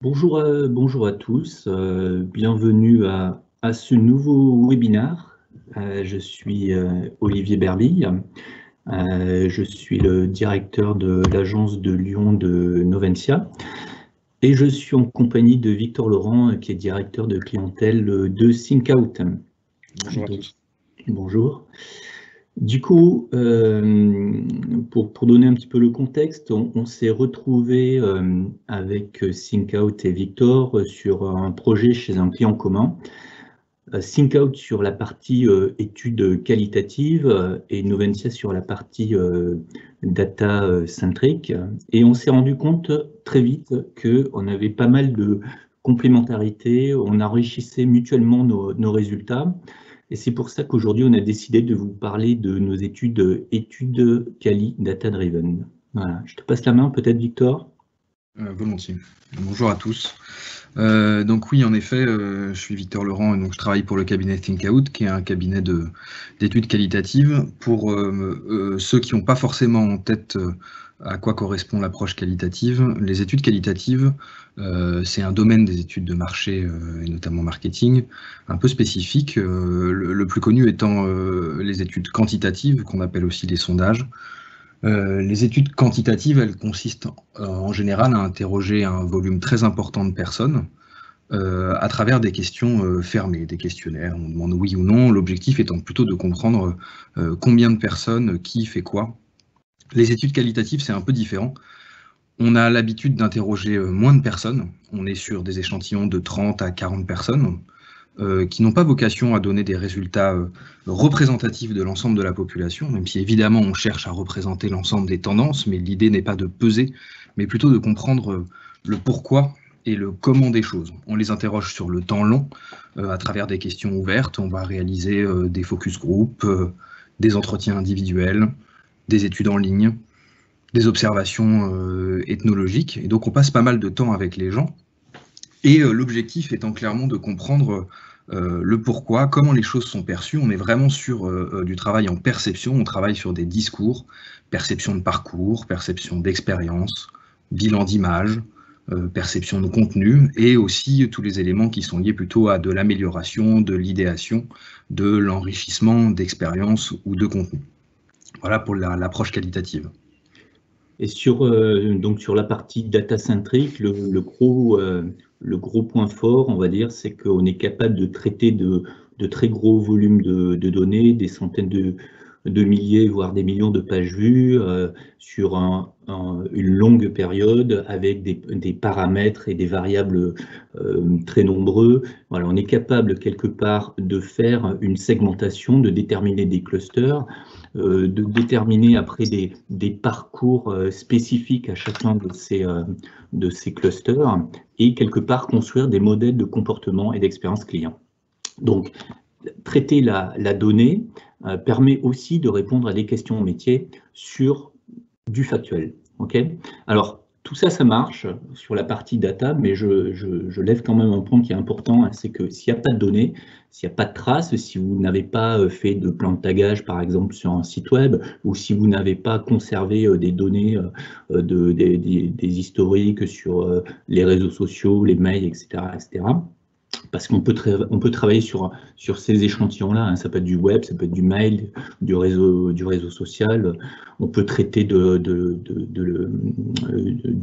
Bonjour à tous, bienvenue à ce nouveau webinaire. Je suis Olivier Berly, je suis le directeur de l'agence de Lyon de Noventia et je suis en compagnie de Victor Laurent qui est directeur de clientèle de ThinkOut. Bonjour à tous. Bonjour. Du coup, pour donner un petit peu le contexte, on s'est retrouvé avec ThinkOut et Victor sur un projet chez un client commun. ThinkOut sur la partie études qualitatives et Noventia sur la partie data centric. Et on s'est rendu compte très vite qu'on avait pas mal de complémentarité, on enrichissait mutuellement nos résultats. Et c'est pour ça qu'aujourd'hui, on a décidé de vous parler de nos études Quali Data Driven. Voilà. Je te passe la main, peut-être, Victor. Volontiers. Bonjour à tous. Donc oui, en effet, je suis Victor Laurent et donc je travaille pour le cabinet ThinkOut, qui est un cabinet d'études qualitatives. Pour ceux qui n'ont pas forcément en tête à quoi correspond l'approche qualitative, les études qualitatives, c'est un domaine des études de marché et notamment marketing, un peu spécifique, le plus connu étant les études quantitatives, qu'on appelle aussi les sondages. Les études quantitatives, elles consistent en général à interroger un volume très important de personnes à travers des questions fermées, des questionnaires. On demande oui ou non, l'objectif étant plutôt de comprendre combien de personnes, qui fait quoi. Les études qualitatives, c'est un peu différent. On a l'habitude d'interroger moins de personnes. On est sur des échantillons de 30 à 40 personnes. Qui n'ont pas vocation à donner des résultats représentatifs de l'ensemble de la population, même si évidemment on cherche à représenter l'ensemble des tendances, mais l'idée n'est pas de peser, mais plutôt de comprendre le pourquoi et le comment des choses. On les interroge sur le temps long, à travers des questions ouvertes, on va réaliser des focus group, des entretiens individuels, des études en ligne, des observations ethnologiques, et donc on passe pas mal de temps avec les gens, et l'objectif étant clairement de comprendre le pourquoi, comment les choses sont perçues. On est vraiment sur du travail en perception, on travaille sur des discours, perception de parcours, perception d'expérience, bilan d'image, perception de contenu, et aussi tous les éléments qui sont liés plutôt à de l'amélioration, de l'idéation, de l'enrichissement d'expérience ou de contenu. Voilà pour l'approche qualitative. Et donc sur la partie data centric, le gros point fort, on va dire, c'est qu'on est capable de traiter de très gros volumes de données, des centaines de milliers, voire des millions de pages vues sur une longue période avec des paramètres et des variables très nombreux. Voilà, on est capable quelque part de faire une segmentation, de déterminer des clusters, de déterminer après des parcours spécifiques à chacun de ces clusters et quelque part construire des modèles de comportement et d'expérience client. Donc, traiter la donnée permet aussi de répondre à des questions métiers sur du factuel. Okay, alors, tout ça, ça marche sur la partie data, mais je lève quand même un point qui est important, hein, c'est que s'il n'y a pas de données, s'il n'y a pas de traces, si vous n'avez pas fait de plan de tagage, par exemple, sur un site web, ou si vous n'avez pas conservé des données, des historiques sur les réseaux sociaux, les mails, etc., parce qu'on peut travailler sur ces échantillons-là, hein. Ça peut être du web, ça peut être du mail, du réseau social. On peut traiter de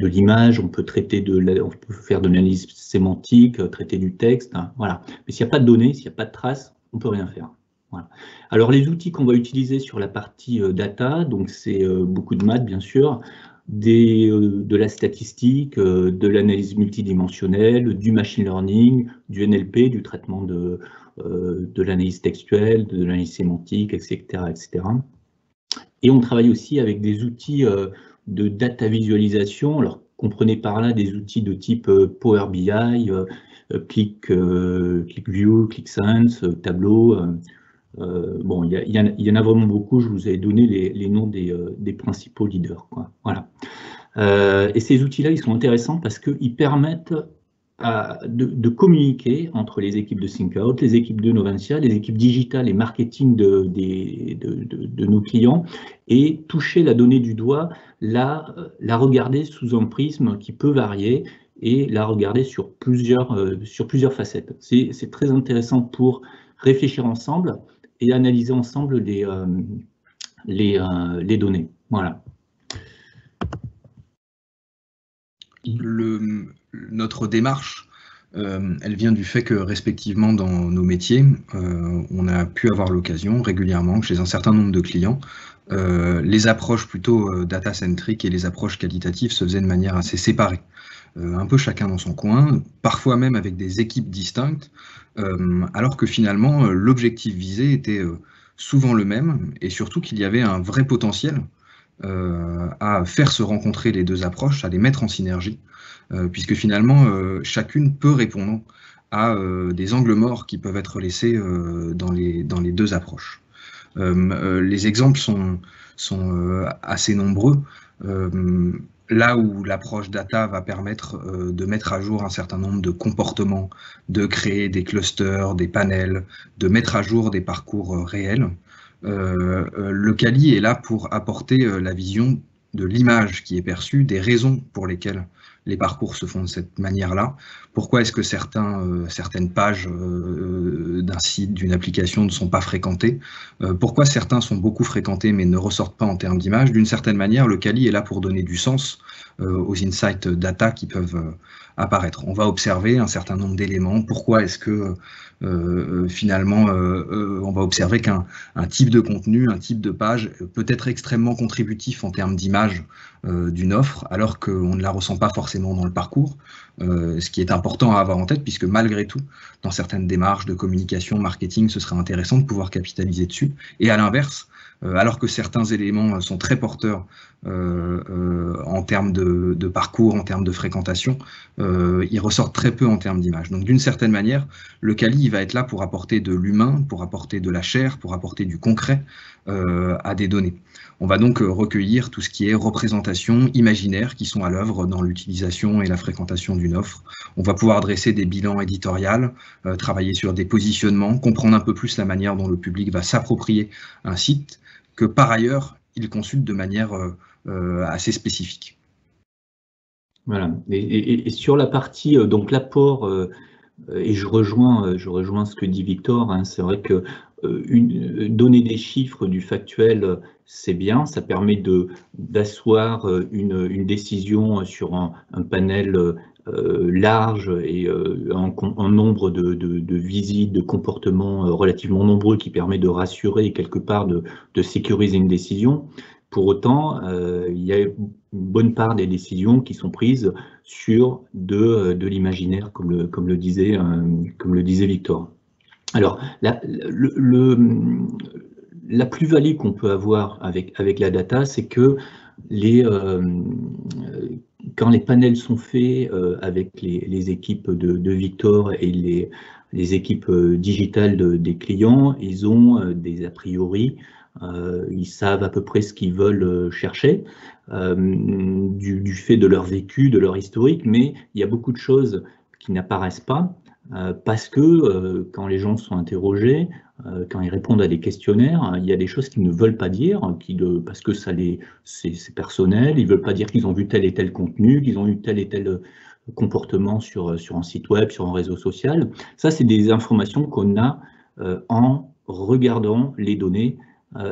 l'image, on peut faire de l'analyse sémantique, traiter du texte, hein, voilà. Mais s'il n'y a pas de données, s'il n'y a pas de traces, on ne peut rien faire. Voilà. Alors les outils qu'on va utiliser sur la partie data, donc c'est beaucoup de maths bien sûr, de la statistique, de l'analyse multidimensionnelle, du machine learning, du NLP, du traitement de l'analyse textuelle, de l'analyse sémantique, etc., etc. Et on travaille aussi avec des outils de data visualisation. Alors, comprenez par là des outils de type Power BI, ClickView, ClickSense, Tableau. Bon, il y en a vraiment beaucoup. Je vous ai donné les noms des principaux leaders, quoi. Voilà. Et ces outils-là, ils sont intéressants parce qu'ils permettent de communiquer entre les équipes de ThinkOut, les équipes de Noventia, les équipes digitales et marketing de nos clients, et toucher la donnée du doigt, la regarder sous un prisme qui peut varier, et la regarder sur plusieurs facettes. C'est très intéressant pour réfléchir ensemble et analyser ensemble les données. Voilà. Notre démarche, elle vient du fait que, respectivement, dans nos métiers, on a pu avoir l'occasion régulièrement, chez un certain nombre de clients, les approches plutôt data-centric et les approches qualitatives se faisaient de manière assez séparée. Un peu chacun dans son coin, parfois même avec des équipes distinctes, alors que finalement, l'objectif visé était souvent le même, et surtout qu'il y avait un vrai potentiel à faire se rencontrer les deux approches, à les mettre en synergie, puisque finalement, chacune peut répondre à des angles morts qui peuvent être laissés dans les deux approches. Les exemples sont assez nombreux. Là où l'approche data va permettre de mettre à jour un certain nombre de comportements, de créer des clusters, des panels, de mettre à jour des parcours réels, le Kali est là pour apporter la vision de l'image qui est perçue, des raisons pour lesquelles les parcours se font de cette manière-là. Pourquoi est-ce que certaines pages d'un site, d'une application ne sont pas fréquentées? Pourquoi certains sont beaucoup fréquentés mais ne ressortent pas en termes d'image? D'une certaine manière, le Kali est là pour donner du sens aux insights data qui peuvent apparaître. On va observer un certain nombre d'éléments. Pourquoi est-ce que finalement on va observer qu'un type de contenu, un type de page peut être extrêmement contributif en termes d'image d'une offre, alors qu'on ne la ressent pas forcément dans le parcours, ce qui est important à avoir en tête, puisque malgré tout, dans certaines démarches de communication, marketing, ce serait intéressant de pouvoir capitaliser dessus. Et à l'inverse, alors que certains éléments sont très porteurs en termes de parcours, en termes de fréquentation, ils ressortent très peu en termes d'image. Donc d'une certaine manière, le Kali va être là pour apporter de l'humain, pour apporter de la chair, pour apporter du concret à des données. On va donc recueillir tout ce qui est représentation imaginaire qui sont à l'œuvre dans l'utilisation et la fréquentation d'une offre. On va pouvoir dresser des bilans éditoriaux, travailler sur des positionnements, comprendre un peu plus la manière dont le public va s'approprier un site que par ailleurs il consulte de manière assez spécifique. Voilà. Et sur la partie donc l'apport, et je rejoins ce que dit Victor, hein, c'est vrai que donner des chiffres du factuel, c'est bien, ça permet d'asseoir une décision sur un panel large et en nombre de visites, de comportements relativement nombreux, qui permet de rassurer quelque part, de sécuriser une décision. Pour autant, il y a une bonne part des décisions qui sont prises sur de l'imaginaire, comme le disait Victor. Alors, la plus-value qu'on peut avoir avec la data, c'est que quand les panels sont faits avec les équipes de Victor et les équipes digitales des clients, ils ont des a priori. Ils savent à peu près ce qu'ils veulent chercher du fait de leur vécu, de leur historique, mais il y a beaucoup de choses qui n'apparaissent pas parce que quand les gens sont interrogés, quand ils répondent à des questionnaires, il y a des choses qu'ils ne veulent pas dire parce que c'est personnel, ils ne veulent pas dire qu'ils ont vu tel et tel contenu, qu'ils ont eu tel et tel comportement sur un site web, sur un réseau social. Ça, c'est des informations qu'on a en regardant les données.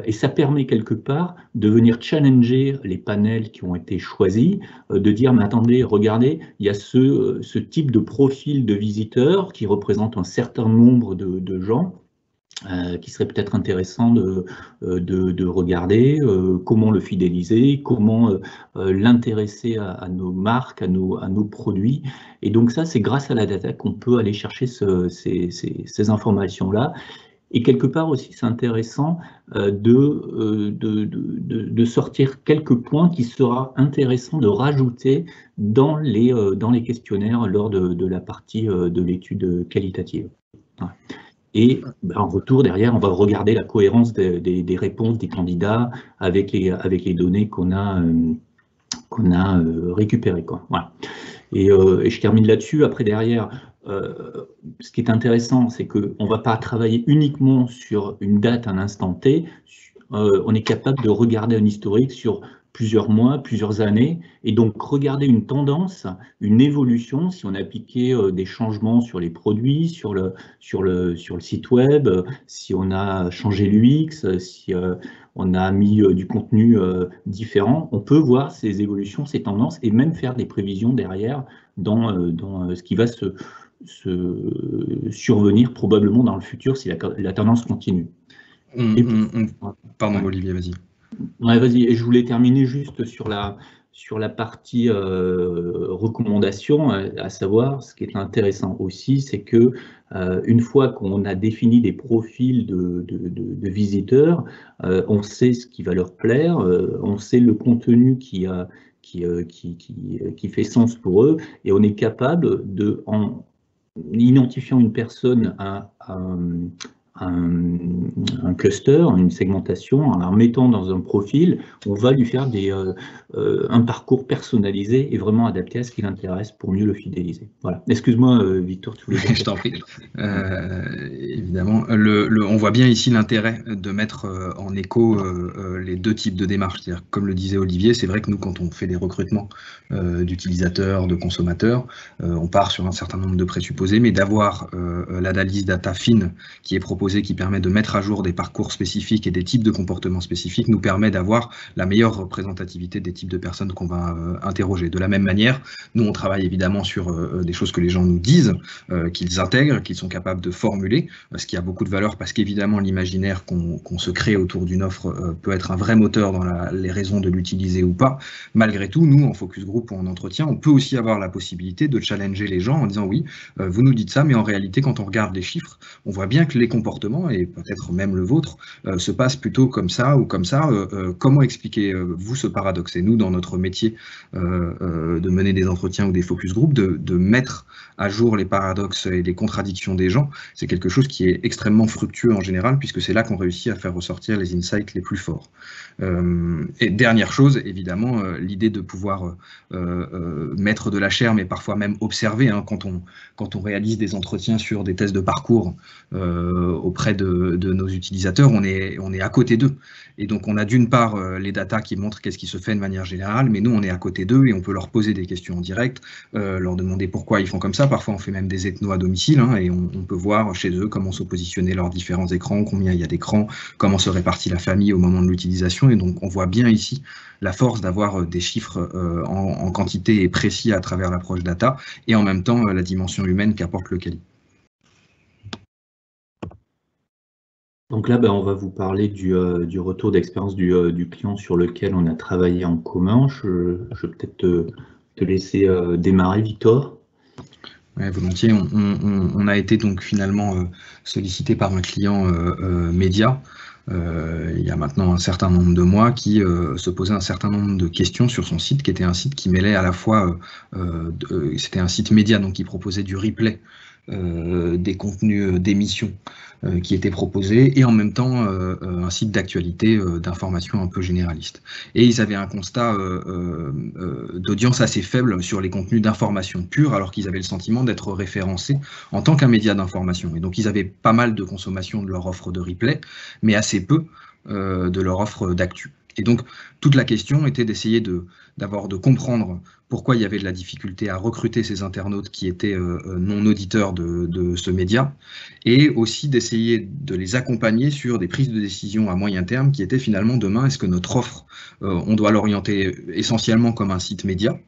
Et ça permet quelque part de venir challenger les panels qui ont été choisis, de dire, mais attendez, regardez, il y a ce type de profil de visiteurs qui représente un certain nombre de gens, qui serait peut-être intéressant de regarder, comment le fidéliser, comment l'intéresser à nos marques, à nos produits. Et donc ça, c'est grâce à la data qu'on peut aller chercher ces informations-là. Et quelque part aussi, c'est intéressant de sortir quelques points qui sera intéressant de rajouter dans les questionnaires lors de la partie de l'étude qualitative. Voilà. Et en retour, derrière, on va regarder la cohérence des réponses des candidats avec les données qu'on a récupérées, quoi. Voilà. Et je termine là-dessus. Après, derrière, ce qui est intéressant, c'est qu'on ne va pas travailler uniquement sur une date, un instant T. On est capable de regarder un historique sur plusieurs mois, plusieurs années, et donc regarder une tendance, une évolution, si on appliquait des changements sur les produits, sur le site web, si on a changé l'UX, si on a mis du contenu différent, on peut voir ces évolutions, ces tendances, et même faire des prévisions derrière dans ce qui va se survenir probablement dans le futur si la tendance continue. Pardon, Olivier, vas-y. Ouais, vas-y. Et je voulais terminer juste sur la partie recommandation, à savoir, ce qui est intéressant aussi, c'est que une fois qu'on a défini des profils de visiteurs, on sait ce qui va leur plaire, on sait le contenu qui fait sens pour eux, et on est capable en identifiant une personne un cluster, une segmentation, en la remettant dans un profil, on va lui faire un parcours personnalisé et vraiment adapté à ce qui l'intéresse pour mieux le fidéliser. Voilà. Excuse-moi, Victor, tu voulais dire. Je t'en prie. Évidemment, on voit bien ici l'intérêt de mettre en écho les deux types de démarches. C'est-à-dire, comme le disait Olivier, c'est vrai que nous, quand on fait des recrutements d'utilisateurs, de consommateurs, on part sur un certain nombre de présupposés, mais d'avoir l'analyse data fine qui est proposée, qui permet de mettre à jour des parcours spécifiques et des types de comportements spécifiques, nous permet d'avoir la meilleure représentativité des types de personnes qu'on va interroger. De la même manière, nous, on travaille évidemment sur des choses que les gens nous disent, qu'ils intègrent, qu'ils sont capables de formuler, ce qui a beaucoup de valeur parce qu'évidemment, l'imaginaire qu'on se crée autour d'une offre peut être un vrai moteur dans les raisons de l'utiliser ou pas. Malgré tout, nous, en focus group ou en entretien, on peut aussi avoir la possibilité de challenger les gens en disant oui, vous nous dites ça, mais en réalité, quand on regarde les chiffres, on voit bien que les comportements, et peut-être même le vôtre, se passent plutôt comme ça ou comme ça. Comment expliquez-vous ce paradoxe? Et nous, dans notre métier de mener des entretiens ou des focus group, de mettre à jour les paradoxes et les contradictions des gens, c'est quelque chose qui est extrêmement fructueux en général, puisque c'est là qu'on réussit à faire ressortir les insights les plus forts. Et dernière chose, évidemment, l'idée de pouvoir mettre de la chair, mais parfois même observer, hein, quand on réalise des entretiens sur des tests de parcours auprès de nos utilisateurs, on est à côté d'eux. Et donc, on a d'une part les datas qui montrent qu'est-ce qui se fait de manière générale, mais nous, on est à côté d'eux et on peut leur poser des questions en direct, leur demander pourquoi ils font comme ça. Parfois, on fait même des ethnos à domicile, hein, et on peut voir chez eux comment sont positionnés leurs différents écrans, combien il y a d'écrans, comment se répartit la famille au moment de l'utilisation. Et donc, on voit bien ici la force d'avoir des chiffres en quantité et précis à travers l'approche data, et en même temps, la dimension humaine qu'apporte le Quali. Donc là, on va vous parler du retour d'expérience du client sur lequel on a travaillé en commun. Je vais peut-être te laisser démarrer, Victor. Ouais, volontiers. On a été donc finalement sollicité par un client média il y a maintenant un certain nombre de mois, qui se posait un certain nombre de questions sur son site, qui était un site qui mêlait à la fois, c'était un site média, donc qui proposait du replay des contenus d'émissions qui étaient proposés, et en même temps un site d'actualité, d'information un peu généraliste. Et ils avaient un constat d'audience assez faible sur les contenus d'information pure, alors qu'ils avaient le sentiment d'être référencés en tant qu'un média d'information. Et donc ils avaient pas mal de consommation de leur offre de replay, mais assez peu de leur offre d'actu. Et donc, toute la question était d'essayer de comprendre pourquoi il y avait de la difficulté à recruter ces internautes qui étaient non auditeurs de ce média, et aussi d'essayer de les accompagner sur des prises de décision à moyen terme qui étaient finalement demain, est-ce que notre offre, on doit l'orienter essentiellement comme un site média,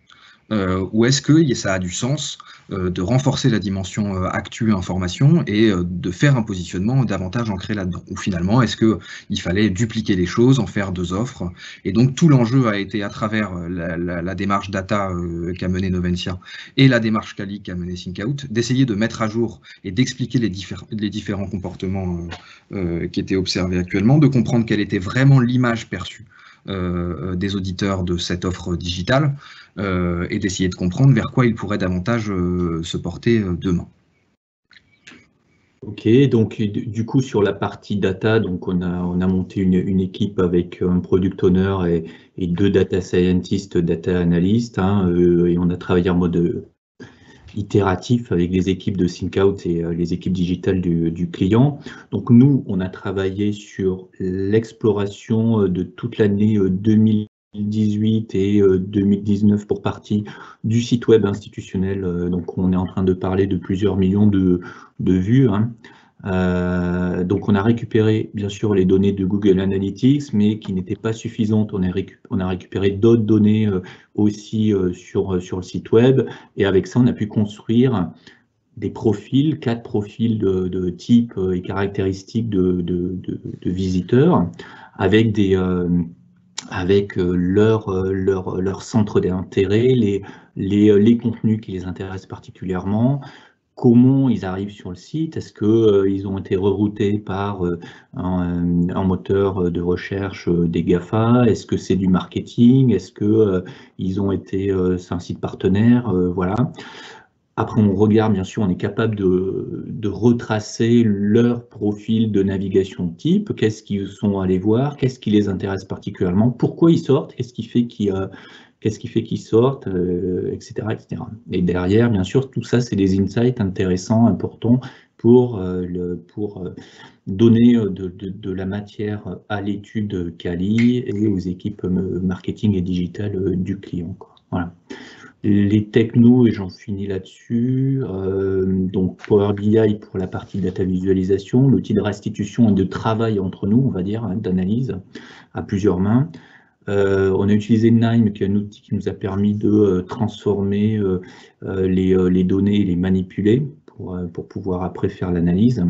ou est-ce que ça a du sens de renforcer la dimension actu information et de faire un positionnement davantage ancré là-dedans? Ou finalement, est-ce qu'il fallait dupliquer les choses, en faire deux offres? Et donc tout l'enjeu a été, à travers la démarche data qu'a menée Noventia et la démarche Quali qu'a menée ThinkOut, d'essayer de mettre à jour et d'expliquer les différents comportements qui étaient observés actuellement, de comprendre quelle était vraiment l'image perçue des auditeurs de cette offre digitale, et d'essayer de comprendre vers quoi ils pourraient davantage se porter demain. Ok, donc du coup sur la partie data, donc on a monté une équipe avec un product owner et deux data scientists, data analysts, hein, et on a travaillé en mode itératif avec les équipes de ThinkOut et les équipes digitales du client. Donc nous, on a travaillé sur l'exploration de toute l'année 2000. 2018 et 2019 pour partie du site web institutionnel. Donc on est en train de parler de plusieurs millions de vues, hein. Donc on a récupéré bien sûr les données de Google Analytics, mais qui n'étaient pas suffisantes. On a récupéré d'autres données aussi sur le site web, et avec ça on a pu construire des profils, 4 profils de type et caractéristiques de visiteurs, avec leur centre d'intérêt, les contenus qui les intéressent particulièrement, comment ils arrivent sur le site, est-ce qu'ils ont été reroutés par un moteur de recherche des GAFA, est-ce que c'est du marketing, est-ce que c'est un site partenaire, voilà. Après, on regarde, bien sûr, on est capable de retracer leur profil de navigation type, qu'est-ce qu'ils sont allés voir, qu'est-ce qui les intéresse particulièrement, pourquoi ils sortent, qu'est-ce qui fait qu'ils sortent, etc., etc. Et derrière, bien sûr, tout ça, c'est des insights intéressants, importants pour donner de la matière à l'étude Quali et aux équipes marketing et digital du client, quoi. Voilà. Les technos, et j'en finis là-dessus, donc Power BI pour la partie data visualisation, l'outil de restitution et de travail entre nous, on va dire, hein, d'analyse à plusieurs mains. On a utilisé Nime, qui est un outil qui nous a permis de transformer les données et les manipuler pour pouvoir après faire l'analyse.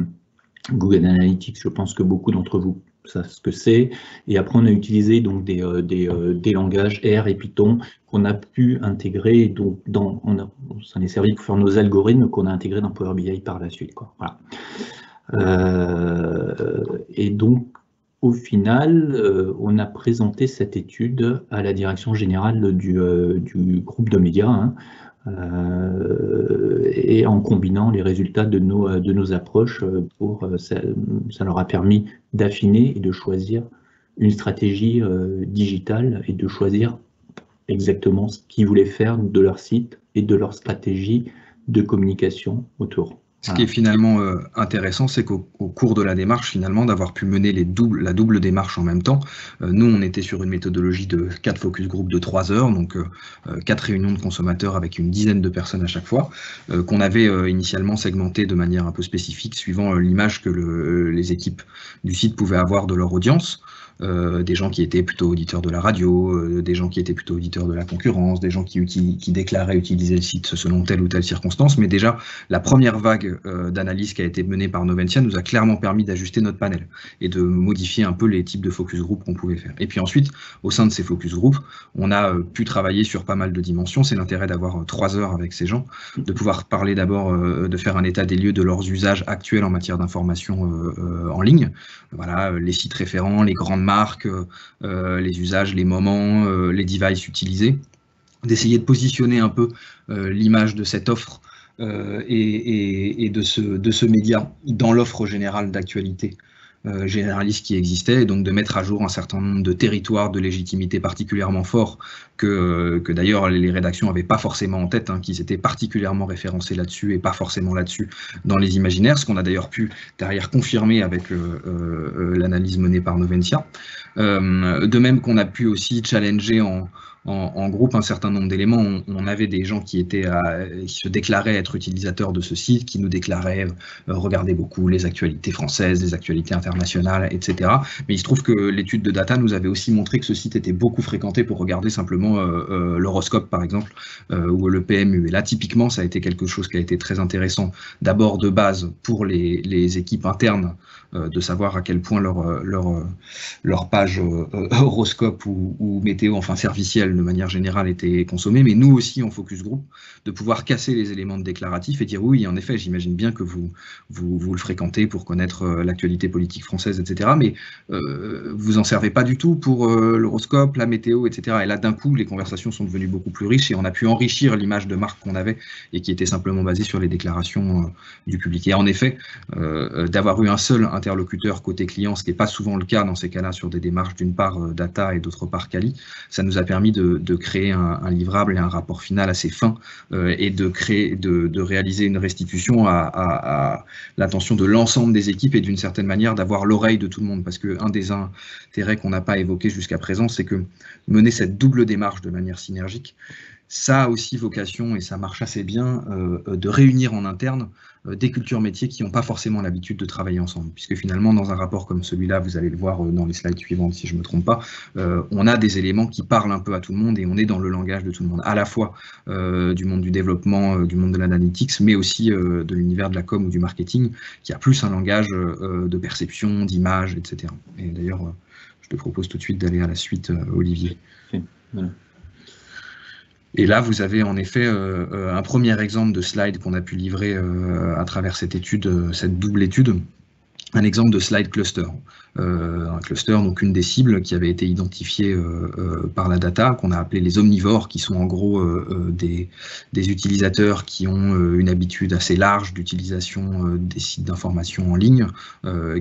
Google Analytics, je pense que beaucoup d'entre vous savent ce que c'est. Et après, on a utilisé donc des langages R et Python qu'on a pu intégrer. Donc ça en est servi pour faire nos algorithmes qu'on a intégrés dans Power BI par la suite, quoi. Voilà. Et donc, au final, on a présenté cette étude à la direction générale du groupe de médias, hein, et en combinant les résultats de nos approches, ça leur a permis d'affiner et de choisir une stratégie digitale et de choisir exactement ce qu'ils voulaient faire de leur site et de leur stratégie de communication autour. Ce qui est finalement intéressant, c'est qu'au cours de la démarche, finalement, d'avoir pu mener la double démarche en même temps. Nous, on était sur une méthodologie de 4 focus group de 3 heures, donc 4 réunions de consommateurs avec une dizaine de personnes à chaque fois, qu'on avait initialement segmenté de manière un peu spécifique, suivant l'image que les équipes du site pouvaient avoir de leur audience. Des gens qui étaient plutôt auditeurs de la radio, des gens qui étaient plutôt auditeurs de la concurrence, des gens qui déclaraient utiliser le site selon telle ou telle circonstance. Mais déjà, la première vague d'analyse qui a été menée par Noventia nous a clairement permis d'ajuster notre panel et de modifier un peu les types de focus group qu'on pouvait faire. Et puis ensuite, au sein de ces focus group, on a pu travailler sur pas mal de dimensions. C'est l'intérêt d'avoir 3 heures avec ces gens, de pouvoir parler d'abord, de faire un état des lieux de leurs usages actuels en matière d'information en ligne. Voilà, les sites référents, les grandes marques, les usages, les moments, les devices utilisés, d'essayer de positionner un peu l'image de cette offre et de ce média dans l'offre générale d'actualité généraliste qui existait, et donc de mettre à jour un certain nombre de territoires de légitimité particulièrement forts que d'ailleurs les rédactions n'avaient pas forcément en tête, hein, qu'ils étaient particulièrement référencés là-dessus et pas forcément là-dessus dans les imaginaires, ce qu'on a d'ailleurs pu derrière confirmer avec l'analyse menée par Noventia. De même qu'on a pu aussi challenger en groupe un certain nombre d'éléments. On avait des gens qui se déclaraient être utilisateurs de ce site, qui nous déclaraient regarder beaucoup les actualités françaises, les actualités internationales, etc. Mais il se trouve que l'étude de data nous avait aussi montré que ce site était beaucoup fréquenté pour regarder simplement l'horoscope, par exemple, ou le PMU. Et là, typiquement, ça a été quelque chose qui a été très intéressant, d'abord de base pour les équipes internes, de savoir à quel point leur page horoscope ou météo, enfin servicielle de manière générale, était consommée, mais nous aussi en focus group, de pouvoir casser les éléments de déclaratif et dire oui, en effet, j'imagine bien que vous le fréquentez pour connaître l'actualité politique française, etc. Mais vous en servez pas du tout pour l'horoscope, la météo, etc. Et là, d'un coup, les conversations sont devenues beaucoup plus riches et on a pu enrichir l'image de marque qu'on avait et qui était simplement basée sur les déclarations du public. Et en effet, d'avoir eu un seul interlocuteur côté client, ce qui n'est pas souvent le cas dans ces cas-là sur des démarches d'une part data et d'autre part quali, ça nous a permis de créer un livrable et un rapport final assez fin et de réaliser une restitution à l'attention de l'ensemble des équipes et d'une certaine manière d'avoir l'oreille de tout le monde. Parce qu'un des intérêts qu'on n'a pas évoqué jusqu'à présent, c'est que mener cette double démarche de manière synergique, ça a aussi vocation, et ça marche assez bien, de réunir en interne des cultures métiers qui n'ont pas forcément l'habitude de travailler ensemble. Puisque finalement, dans un rapport comme celui-là, vous allez le voir dans les slides suivantes si je ne me trompe pas, on a des éléments qui parlent un peu à tout le monde et on est dans le langage de tout le monde, à la fois du monde du développement, du monde de l'analytics, mais aussi de l'univers de la com ou du marketing, qui a plus un langage de perception, d'image, etc. Et d'ailleurs, je te propose tout de suite d'aller à la suite, Olivier. Voilà. Et là, vous avez en effet un premier exemple de slide qu'on a pu livrer à travers cette étude, cette double étude, un exemple de slide cluster. Un cluster, donc une des cibles qui avait été identifiée par la data, qu'on a appelé les omnivores, qui sont en gros des utilisateurs qui ont une habitude assez large d'utilisation des sites d'information en ligne,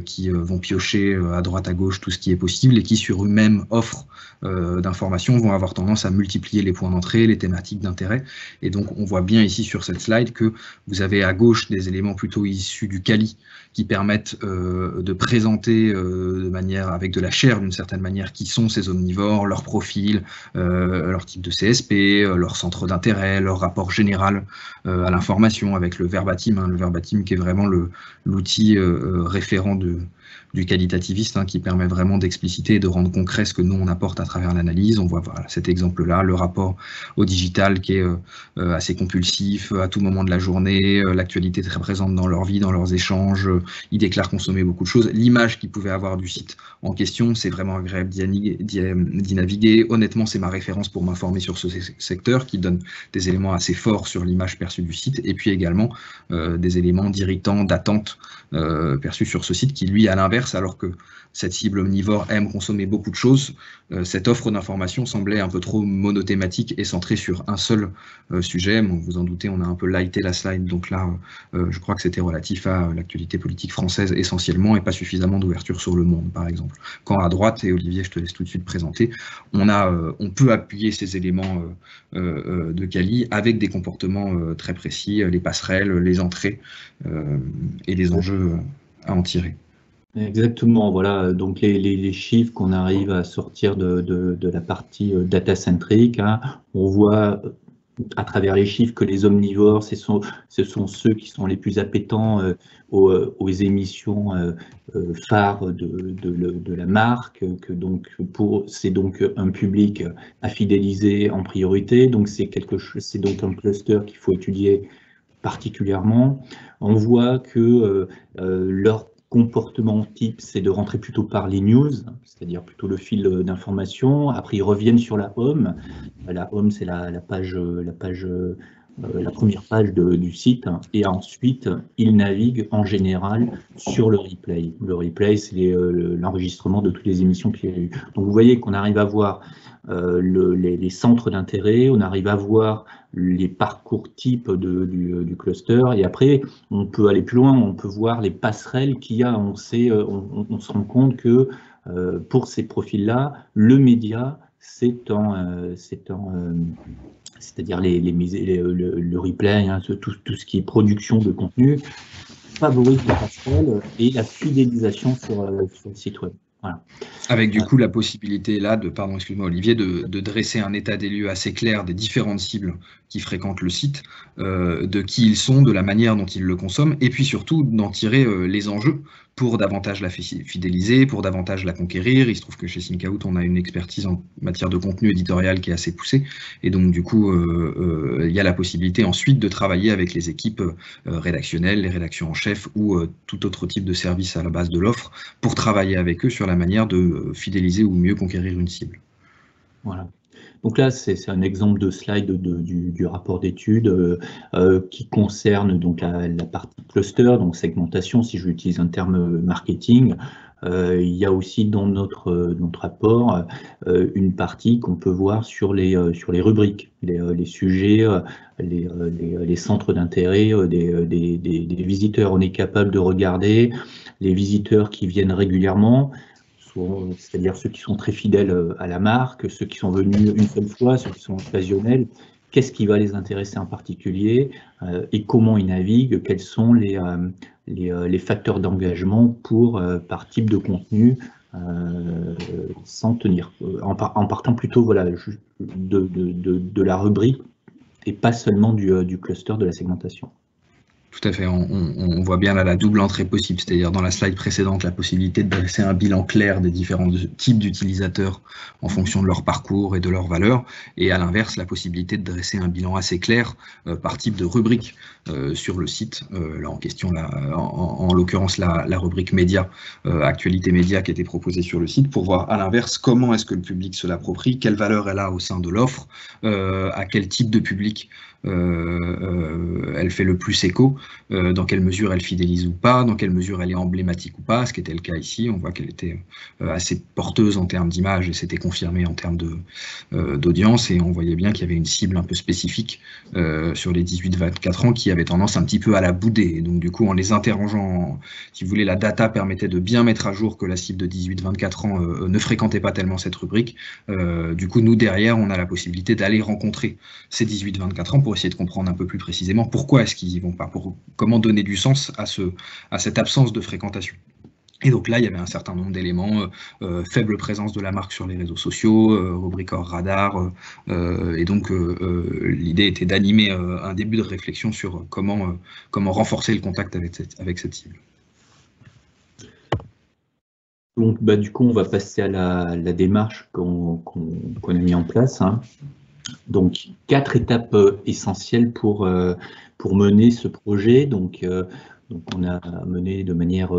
qui vont piocher à droite à gauche tout ce qui est possible et qui sur une même offre d'informations vont avoir tendance à multiplier les points d'entrée, les thématiques d'intérêt. Et donc on voit bien ici sur cette slide que vous avez à gauche des éléments plutôt issus du Kali qui permettent de présenter de manière, avec de la chair d'une certaine manière, qui sont ces omnivores, leur profil, leur type de CSP, leur centre d'intérêt, leur rapport général à l'information, avec le verbatim, le verbatim qui est vraiment l'outil référent du qualitativiste, qui permet vraiment d'expliciter et de rendre concret ce que nous on apporte à travers l'analyse. On voit voilà, cet exemple-là, le rapport au digital qui est assez compulsif à tout moment de la journée, l'actualité très présente dans leur vie, dans leurs échanges, ils déclarent consommer beaucoup de choses. L'image qu'ils pouvaient avoir du site en question, c'est vraiment agréable d'y naviguer. Honnêtement, c'est ma référence pour m'informer sur ce secteur qui donne des éléments assez forts sur l'image perçue du site et puis également des éléments d'irritants, d'attente perçus sur ce site qui, lui, à l'inverse, alors que cette cible omnivore aime consommer beaucoup de choses, cette offre d'information semblait un peu trop monothématique et centrée sur un seul sujet. Bon, vous en doutez, on a un peu lighté la slide, donc là, je crois que c'était relatif à l'actualité politique française essentiellement et pas suffisamment d'ouverture sur le monde, par exemple. Quand à droite, et Olivier, je te laisse tout de suite présenter, on peut appuyer ces éléments de Kali avec des comportements très précis, les passerelles, les entrées et les enjeux à en tirer. Exactement, voilà, donc les chiffres qu'on arrive à sortir de la partie data-centrique, on voit à travers les chiffres que les omnivores, ce sont ceux qui sont les plus appétents aux émissions phares de la marque, que donc c'est donc un public à fidéliser en priorité, donc c'est donc un cluster qu'il faut étudier particulièrement. On voit que leur comportement type, c'est de rentrer plutôt par les news, c'est-à-dire plutôt le fil d'information. Après, ils reviennent sur la home. La home, c'est la première page du site. Et ensuite, ils naviguent en général sur le replay. Le replay, c'est l'enregistrement de toutes les émissions qu'il y a eu. Donc, vous voyez qu'on arrive à voir les centres d'intérêt, on arrive à voir les parcours types du cluster, et après on peut aller plus loin, on peut voir les passerelles qu'il y a, on se rend compte que pour ces profils-là, le média, c'est-à-dire le replay, tout ce qui est production de contenu, favorise la passerelle et la fidélisation sur le site web. Voilà. Avec du coup la possibilité là pardon, excuse-moi Olivier, de dresser un état des lieux assez clair des différentes cibles qui fréquentent le site, de qui ils sont, de la manière dont ils le consomment, et puis surtout d'en tirer les enjeux pour davantage la fidéliser, pour davantage la conquérir. Il se trouve que chez Thinkout, on a une expertise en matière de contenu éditorial qui est assez poussée, et donc du coup, il y a la possibilité ensuite de travailler avec les équipes rédactionnelles, les rédactions en chef ou tout autre type de service à la base de l'offre, pour travailler avec eux sur la manière de fidéliser ou mieux conquérir une cible. Voilà. Donc là, c'est un exemple de slide du rapport d'étude qui concerne donc la partie cluster, donc segmentation, si j'utilise un terme marketing. Il y a aussi dans notre rapport une partie qu'on peut voir sur les rubriques, les sujets, les centres d'intérêt des visiteurs. On est capable de regarder les visiteurs qui viennent régulièrement. c'est-à-dire ceux qui sont très fidèles à la marque, ceux qui sont venus une seule fois, ceux qui sont occasionnels. Qu'est-ce qui va les intéresser en particulier et comment ils naviguent, quels sont les facteurs d'engagement par type de contenu sans tenir, en partant plutôt voilà, de la rubrique et pas seulement du cluster de la segmentation. Tout à fait, on voit bien là la double entrée possible, c'est-à-dire dans la slide précédente, la possibilité de dresser un bilan clair des différents types d'utilisateurs en fonction de leur parcours et de leurs valeurs, et à l'inverse, la possibilité de dresser un bilan assez clair par type de rubrique sur le site, là en question, là, en l'occurrence la rubrique média, actualité média qui a été proposée sur le site, pour voir à l'inverse comment est-ce que le public se l'approprie, quelle valeur elle a au sein de l'offre, à quel type de public elle fait le plus écho, dans quelle mesure elle fidélise ou pas, dans quelle mesure elle est emblématique ou pas, ce qui était le cas ici. On voit qu'elle était assez porteuse en termes d'image et c'était confirmé en termes d'audience, et on voyait bien qu'il y avait une cible un peu spécifique sur les 18-24 ans qui avait tendance un petit peu à la bouder. Et donc du coup, en les interrogeant, si vous voulez, la data permettait de bien mettre à jour que la cible de 18-24 ans ne fréquentait pas tellement cette rubrique. Du coup, nous, derrière, on a la possibilité d'aller rencontrer ces 18-24 ans pour essayer de comprendre un peu plus précisément pourquoi est-ce qu'ils y vont pas, comment donner du sens à cette absence de fréquentation. Et donc là, il y avait un certain nombre d'éléments, faible présence de la marque sur les réseaux sociaux, rubrique hors radar, et donc l'idée était d'animer un début de réflexion sur comment renforcer le contact avec cette cible. Donc du coup, on va passer à la démarche qu'on a mis en place. Hein. Donc, 4 étapes essentielles pour mener ce projet. Donc, on a mené de manière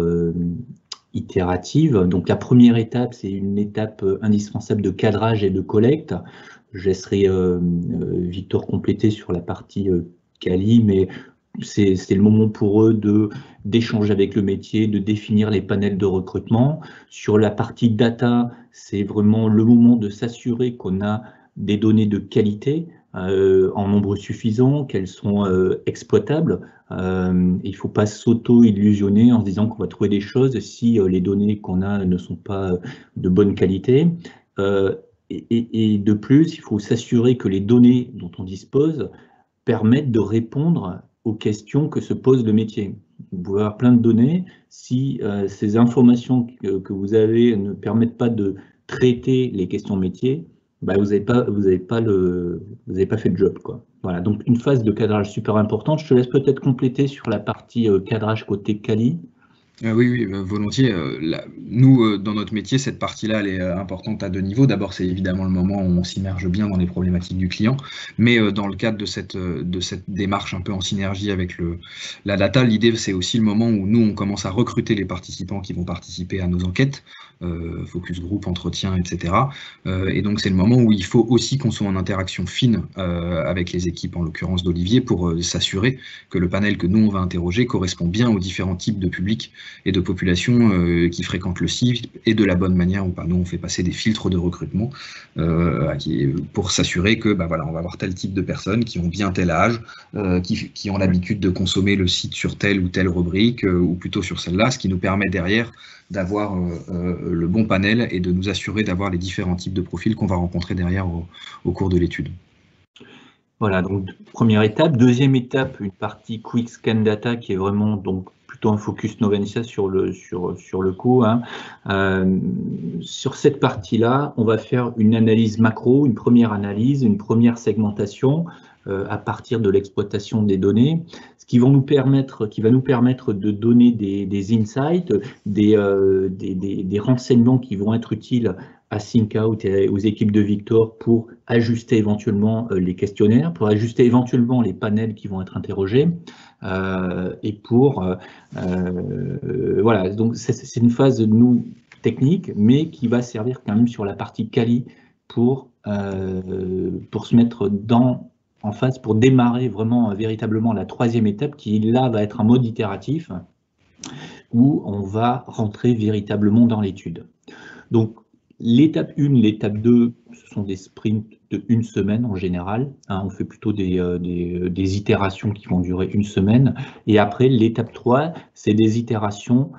itérative. Donc, la première étape, c'est une étape indispensable de cadrage et de collecte. Je laisserai Victor compléter sur la partie quali, mais c'est le moment pour eux d'échanger avec le métier, de définir les panels de recrutement. Sur la partie data, c'est vraiment le moment de s'assurer qu'on a des données de qualité en nombre suffisant, qu'elles sont exploitables. Il ne faut pas s'auto-illusionner en se disant qu'on va trouver des choses si les données qu'on a ne sont pas de bonne qualité. Et de plus, il faut s'assurer que les données dont on dispose permettent de répondre aux questions que se pose le métier. Vous pouvez avoir plein de données, si ces informations que vous avez ne permettent pas de traiter les questions métiers, bah, vous n'avez pas fait le job, quoi. Voilà, donc une phase de cadrage super importante. Je te laisse peut-être compléter sur la partie cadrage côté quali. Oui, volontiers. Nous, dans notre métier, cette partie-là, elle est importante à 2 niveaux. D'abord, c'est évidemment le moment où on s'immerge bien dans les problématiques du client, mais dans le cadre de cette démarche un peu en synergie avec la data, l'idée, c'est aussi le moment où nous, on commence à recruter les participants qui vont participer à nos enquêtes, focus group, entretien, etc. Et donc, c'est le moment où il faut aussi qu'on soit en interaction fine avec les équipes, en l'occurrence d'Olivier, pour s'assurer que le panel que nous, on va interroger correspond bien aux différents types de publics et de populations qui fréquentent le site, et de la bonne manière ou pas. Nous, on fait passer des filtres de recrutement pour s'assurer que voilà, on va avoir tel type de personnes qui ont bien tel âge, qui ont l'habitude de consommer le site sur telle ou telle rubrique, ou plutôt sur celle-là, ce qui nous permet derrière d'avoir le bon panel et de nous assurer d'avoir les différents types de profils qu'on va rencontrer derrière au cours de l'étude. Voilà, donc première étape. Deuxième étape, une partie Quick Scan Data qui est vraiment donc plutôt un focus Novensia sur le coup. Hein. Sur cette partie-là, on va faire une analyse macro, une première analyse, une première segmentation à partir de l'exploitation des données, ce qui va nous permettre de donner des insights, des renseignements qui vont être utiles à ThinkOut et aux équipes de Victor pour ajuster éventuellement les questionnaires, pour ajuster éventuellement les panels qui vont être interrogés, et pour voilà, donc c'est une phase technique, mais qui va servir quand même sur la partie quali pour se mettre en phase, pour démarrer vraiment véritablement la troisième étape qui là va être un mode itératif où on va rentrer véritablement dans l'étude. Donc l'étape 1, l'étape 2, ce sont des sprints de 1 semaine en général. Hein, on fait plutôt des itérations qui vont durer 1 semaine. Et après, l'étape 3, c'est des itérations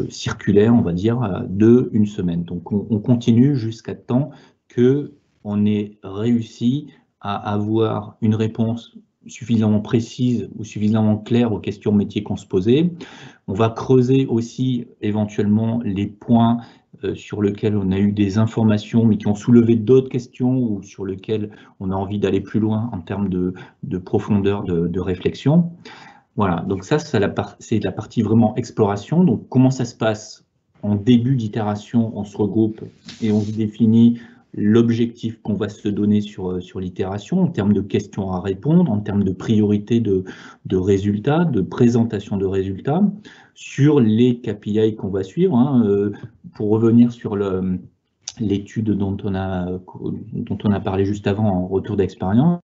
circulaire, on va dire, de une semaine. Donc on continue jusqu'à temps qu'on ait réussi à avoir une réponse suffisamment précise ou suffisamment claire aux questions métiers qu'on se posait. On va creuser aussi éventuellement les points sur lesquels on a eu des informations mais qui ont soulevé d'autres questions ou sur lesquels on a envie d'aller plus loin en termes de profondeur de réflexion. Voilà, donc ça, c'est la partie vraiment exploration. Donc comment ça se passe en début d'itération? On se regroupe et on se définit l'objectif qu'on va se donner sur l'itération en termes de questions à répondre, en termes de priorité de résultats, de présentation de résultats, sur les KPI qu'on va suivre. Hein, pour revenir sur l'étude dont on a parlé juste avant en retour d'expérience,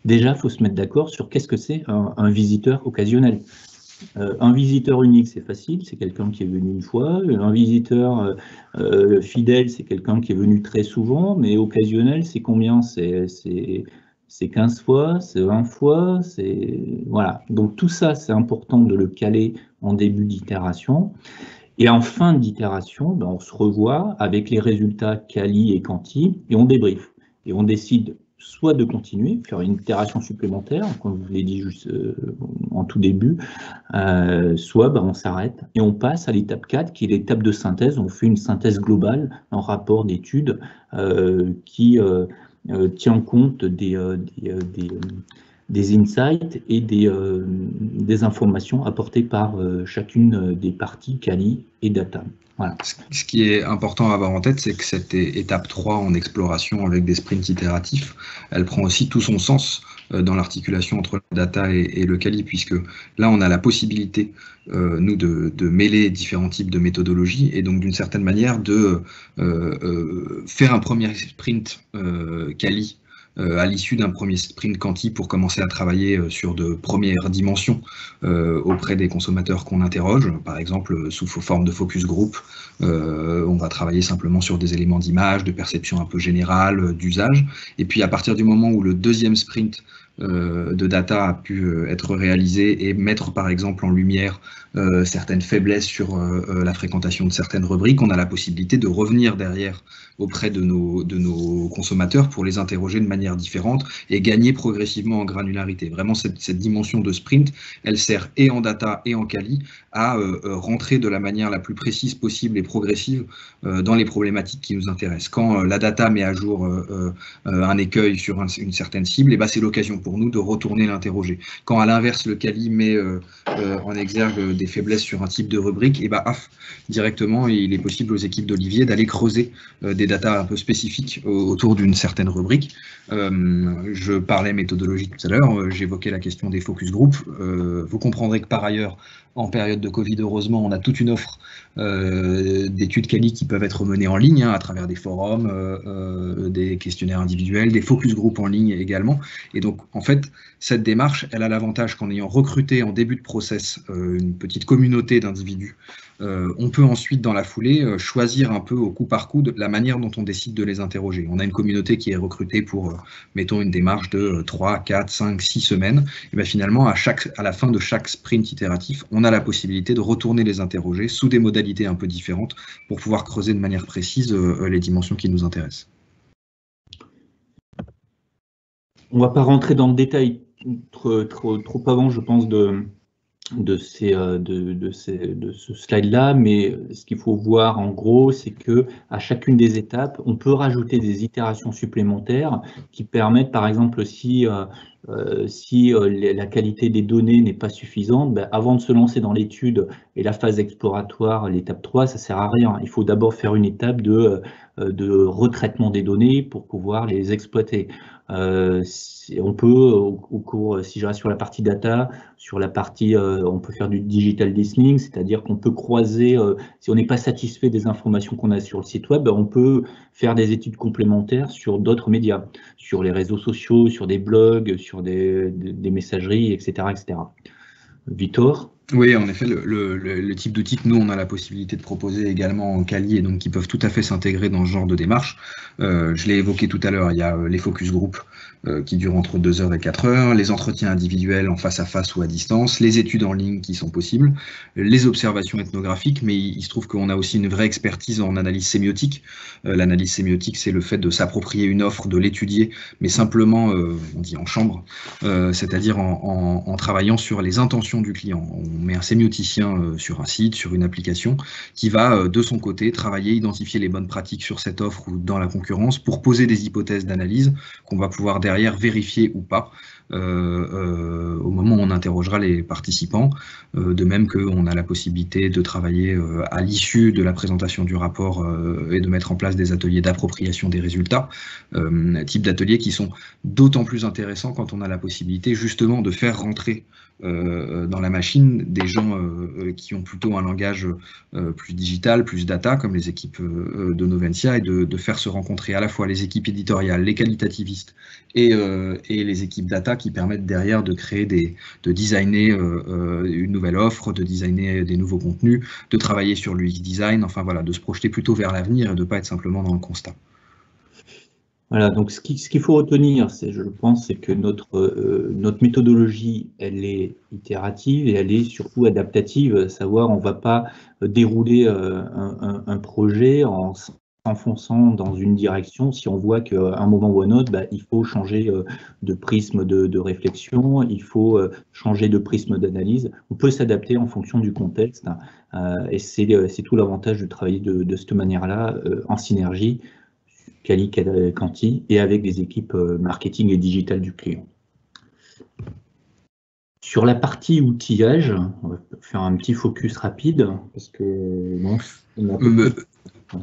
déjà, il faut se mettre d'accord sur qu'est-ce que c'est un visiteur occasionnel. Un visiteur unique, c'est facile, c'est quelqu'un qui est venu une fois. Un visiteur fidèle, c'est quelqu'un qui est venu très souvent, mais occasionnel, c'est combien? C'est 15 fois, c'est 20 fois, voilà. Donc tout ça, c'est important de le caler en début d'itération. Et en fin d'itération, ben, on se revoit avec les résultats quali et quanti, et on débriefe. Et on décide soit de continuer, faire une itération supplémentaire, comme je vous l'ai dit juste en tout début, soit ben, on s'arrête et on passe à l'étape 4, qui est l'étape de synthèse. On fait une synthèse globale, un rapport d'études qui tient compte des insights et des informations apportées par chacune des parties quali et data. Voilà. Ce qui est important à avoir en tête, c'est que cette étape 3 en exploration avec des sprints itératifs, elle prend aussi tout son sens dans l'articulation entre la data et le quali, puisque là, on a la possibilité, nous, de mêler différents types de méthodologies et donc, d'une certaine manière, de faire un premier sprint quali à l'issue d'un premier sprint quanti pour commencer à travailler sur de premières dimensions auprès des consommateurs qu'on interroge, par exemple sous forme de focus group. On va travailler simplement sur des éléments d'image, de perception un peu générale, d'usage. Et puis à partir du moment où le deuxième sprint de data a pu être réalisé et mettre par exemple en lumière certaines faiblesses sur la fréquentation de certaines rubriques, on a la possibilité de revenir derrière auprès de nos consommateurs pour les interroger de manière différente et gagner progressivement en granularité. Vraiment, cette dimension de sprint, elle sert et en data et en quali à rentrer de la manière la plus précise possible et progressive dans les problématiques qui nous intéressent. Quand la data met à jour un écueil sur une certaine cible, et ben c'est l'occasion pour nous de retourner l'interroger. Quand à l'inverse, le quali met en exergue des faiblesses sur un type de rubrique, et ben directement, il est possible aux équipes d'Olivier d'aller creuser des datas un peu spécifiques autour d'une certaine rubrique. Je parlais méthodologie tout à l'heure, j'évoquais la question des focus group. Vous comprendrez que par ailleurs, en période de Covid, heureusement, on a toute une offre d'études quali qui peuvent être menées en ligne, à travers des forums, des questionnaires individuels, des focus group en ligne également. Et donc, en fait, cette démarche, elle a l'avantage qu'en ayant recruté en début de process une petite communauté d'individus, on peut ensuite, dans la foulée, choisir un peu au coup par coup la manière dont on décide de les interroger. On a une communauté qui est recrutée pour, mettons, une démarche de 3, 4, 5, 6 semaines. Et bien finalement, à la fin de chaque sprint itératif, on a la possibilité de retourner les interroger sous des modalités un peu différentes pour pouvoir creuser de manière précise les dimensions qui nous intéressent. On ne va pas rentrer dans le détail trop avant, je pense, de ce slide-là, mais ce qu'il faut voir en gros, c'est que à chacune des étapes, on peut rajouter des itérations supplémentaires qui permettent, par exemple, si la qualité des données n'est pas suffisante, ben, avant de se lancer dans l'étude et la phase exploratoire, l'étape 3, ça ne sert à rien. Il faut d'abord faire une étape de retraitement des données pour pouvoir les exploiter. On peut, au cours, si je reste sur la partie data, sur la partie, on peut faire du digital listening, c'est-à-dire qu'on peut croiser, si on n'est pas satisfait des informations qu'on a sur le site web, on peut faire des études complémentaires sur d'autres médias, sur les réseaux sociaux, sur des blogs, sur des messageries, etc., etc. Victor ? Oui, en effet, le type d'outils que nous, on a la possibilité de proposer également en Kali et donc qui peuvent tout à fait s'intégrer dans ce genre de démarche. Je l'ai évoqué tout à l'heure, il y a les focus group qui durent entre 2 heures et 4 heures, les entretiens individuels en face à face ou à distance, les études en ligne qui sont possibles, les observations ethnographiques, mais il se trouve qu'on a aussi une vraie expertise en analyse sémiotique. L'analyse sémiotique, c'est le fait de s'approprier une offre, de l'étudier, mais simplement, on dit en chambre, c'est-à-dire en travaillant sur les intentions du client. On met un sémioticien sur un site, sur une application, qui va de son côté travailler, identifier les bonnes pratiques sur cette offre ou dans la concurrence pour poser des hypothèses d'analyse qu'on va pouvoir derrière vérifier ou pas au moment où on interrogera les participants. De même qu'on a la possibilité de travailler à l'issue de la présentation du rapport et de mettre en place des ateliers d'appropriation des résultats, type d'ateliers qui sont d'autant plus intéressants quand on a la possibilité justement de faire rentrer dans la machine des gens qui ont plutôt un langage plus digital, plus data, comme les équipes de Noventia, et de faire se rencontrer à la fois les équipes éditoriales, les qualitativistes et les équipes data qui permettent derrière de créer de designer une nouvelle offre, de designer des nouveaux contenus, de travailler sur l'UX design, enfin voilà, de se projeter plutôt vers l'avenir et de ne pas être simplement dans le constat. Voilà, donc ce qu'il faut retenir, je pense, c'est que notre méthodologie, elle est itérative et elle est surtout adaptative, à savoir on ne va pas dérouler un projet en s'enfonçant dans une direction. Si on voit qu'à un moment ou à un autre, il faut changer de prisme de réflexion, il faut changer de prisme d'analyse, on peut s'adapter en fonction du contexte, et c'est tout l'avantage de travailler de cette manière-là, en synergie, Kali, Kanti, et avec des équipes marketing et digital du client. Sur la partie outillage, on va faire un petit focus rapide, parce que bon, on a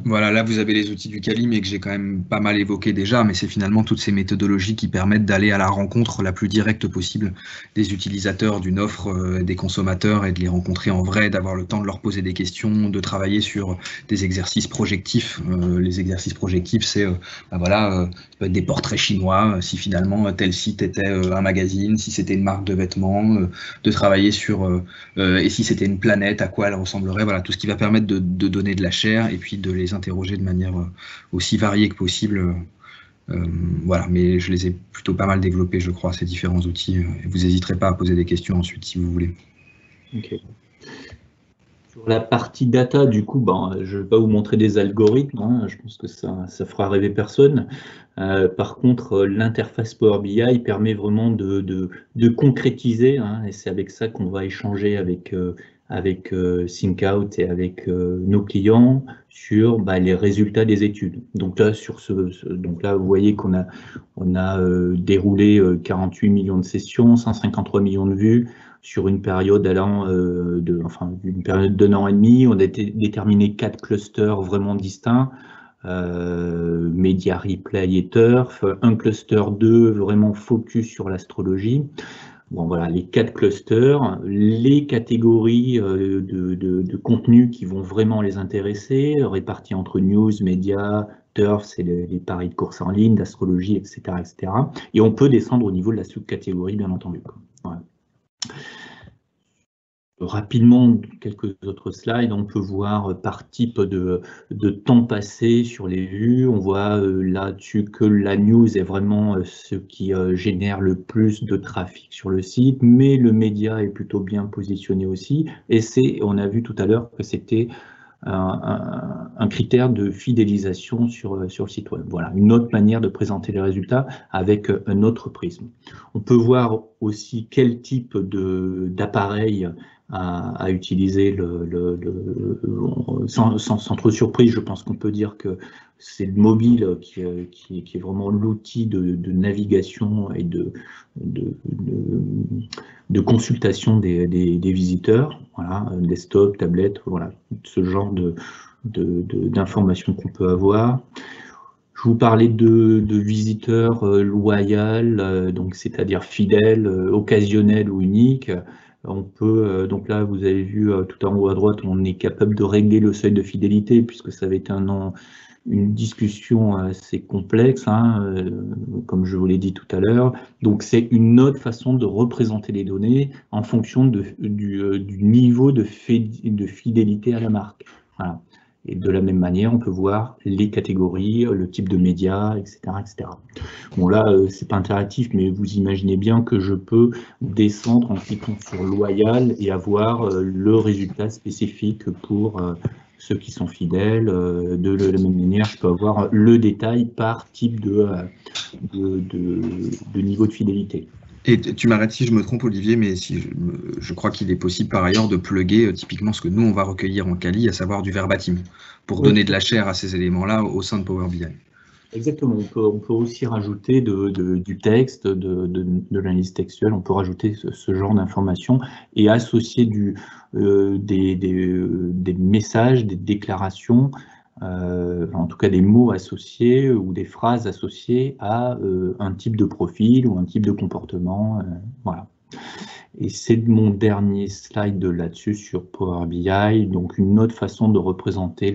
Voilà, là vous avez les outils du Kali, mais que j'ai quand même pas mal évoqué déjà, mais c'est finalement toutes ces méthodologies qui permettent d'aller à la rencontre la plus directe possible des utilisateurs d'une offre, des consommateurs, et de les rencontrer en vrai, d'avoir le temps de leur poser des questions, de travailler sur des exercices projectifs. Les exercices projectifs, c'est voilà, ça peut être des portraits chinois, si finalement tel site était un magazine, si c'était une marque de vêtements, de travailler sur et si c'était une planète, à quoi elle ressemblerait, voilà, tout ce qui va permettre de donner de la chair et puis de les interroger de manière aussi variée que possible. Voilà, mais je les ai plutôt pas mal développés, je crois, ces différents outils. Et vous n'hésiterez pas à poser des questions ensuite si vous voulez. Okay. Sur la partie data, du coup, je ne vais pas vous montrer des algorithmes, hein, je pense que ça fera rêver personne. Par contre, l'interface Power BI permet vraiment de concrétiser, hein, et c'est avec ça qu'on va échanger avec ThinkOut et avec nos clients sur les résultats des études. Donc là, vous voyez qu'on a déroulé 48 millions de sessions, 153 millions de vues sur une période allant d'une période d'1 an et demi. On a déterminé 4 clusters vraiment distincts. Media Replay et Turf, un cluster 2 vraiment focus sur l'astrologie. Bon, voilà, les 4 clusters, les catégories de contenu qui vont vraiment les intéresser, répartis entre news, médias, turf, c'est les paris de course en ligne, d'astrologie, etc., etc. Et on peut descendre au niveau de la sous-catégorie, bien entendu. Voilà. Rapidement, quelques autres slides, on peut voir par type de temps passé sur les vues. On voit là-dessus que la news est vraiment ce qui génère le plus de trafic sur le site, mais le média est plutôt bien positionné aussi. Et on a vu tout à l'heure que c'était un critère de fidélisation sur le site web. Voilà, une autre manière de présenter les résultats avec un autre prisme. On peut voir aussi quel type d'appareil à utiliser sans trop de surprise. Je pense qu'on peut dire que c'est le mobile qui est vraiment l'outil de navigation et de consultation des visiteurs. Voilà, desktop, tablette, voilà, ce genre d'informations qu'on peut avoir. Je vous parlais de visiteurs loyaux, donc c'est-à-dire fidèles, occasionnels ou uniques. On peut, donc là, vous avez vu tout en haut à droite, on est capable de régler le seuil de fidélité, puisque ça avait été une discussion assez complexe, hein, comme je vous l'ai dit tout à l'heure. Donc c'est une autre façon de représenter les données en fonction du niveau de fidélité à la marque. Voilà. Et de la même manière, on peut voir les catégories, le type de médias, etc., etc. Bon là, c'est pas interactif, mais vous imaginez bien que je peux descendre en cliquant sur loyal et avoir le résultat spécifique pour ceux qui sont fidèles. De la même manière, je peux avoir le détail par type de niveau de fidélité. Et tu m'arrêtes si je me trompe, Olivier, mais je crois qu'il est possible par ailleurs de plugger typiquement ce que nous on va recueillir en Kali, à savoir du verbatim, pour donner de la chair à ces éléments-là au sein de Power BI. Exactement, on peut aussi rajouter du texte, de l'analyse textuelle, on peut rajouter ce genre d'informations et associer des messages, des déclarations, en tout cas des mots associés ou des phrases associées à un type de profil ou un type de comportement. Voilà. Et c'est mon dernier slide là-dessus sur Power BI, donc une autre façon de représenter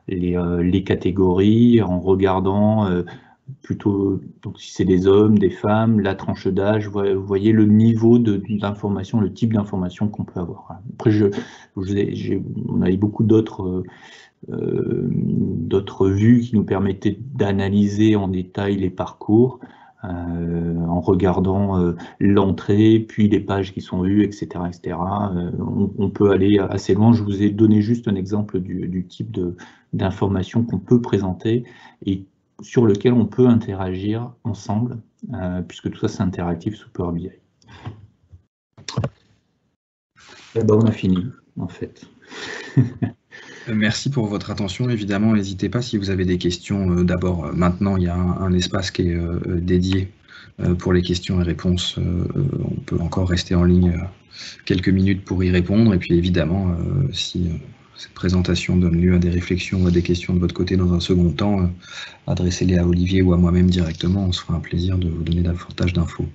les catégories en regardant plutôt, donc si c'est des hommes, des femmes, la tranche d'âge, vous voyez le niveau d'information, le type d'information qu'on peut avoir. Après, on a eu beaucoup d'autres vues qui nous permettaient d'analyser en détail les parcours en regardant l'entrée, puis les pages qui sont vues, etc. etc. On peut aller assez loin. Je vous ai donné juste un exemple du type d'information qu'on peut présenter et sur lequel on peut interagir ensemble, puisque tout ça c'est interactif sous Power BI. Et ben, on a fini, en fait. Merci pour votre attention. Évidemment, n'hésitez pas si vous avez des questions. D'abord, maintenant, il y a un espace qui est dédié pour les questions et réponses. On peut encore rester en ligne quelques minutes pour y répondre. Et puis, évidemment, si cette présentation donne lieu à des réflexions ou à des questions de votre côté dans un second temps, adressez-les à Olivier ou à moi-même directement. On se fera un plaisir de vous donner davantage d'infos.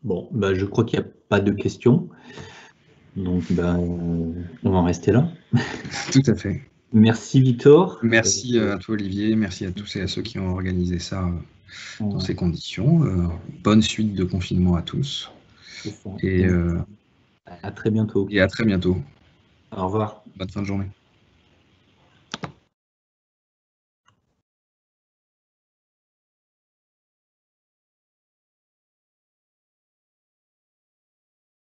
Bon, bah, je crois qu'il n'y a pas de questions. Donc, bah, on va en rester là. Tout à fait. Merci, Victor. Merci à toi, Olivier. Merci à tous et à ceux qui ont organisé ça dans ces conditions. Bonne suite de confinement à tous. Et à très bientôt. Et à très bientôt. Au revoir. Bonne fin de journée.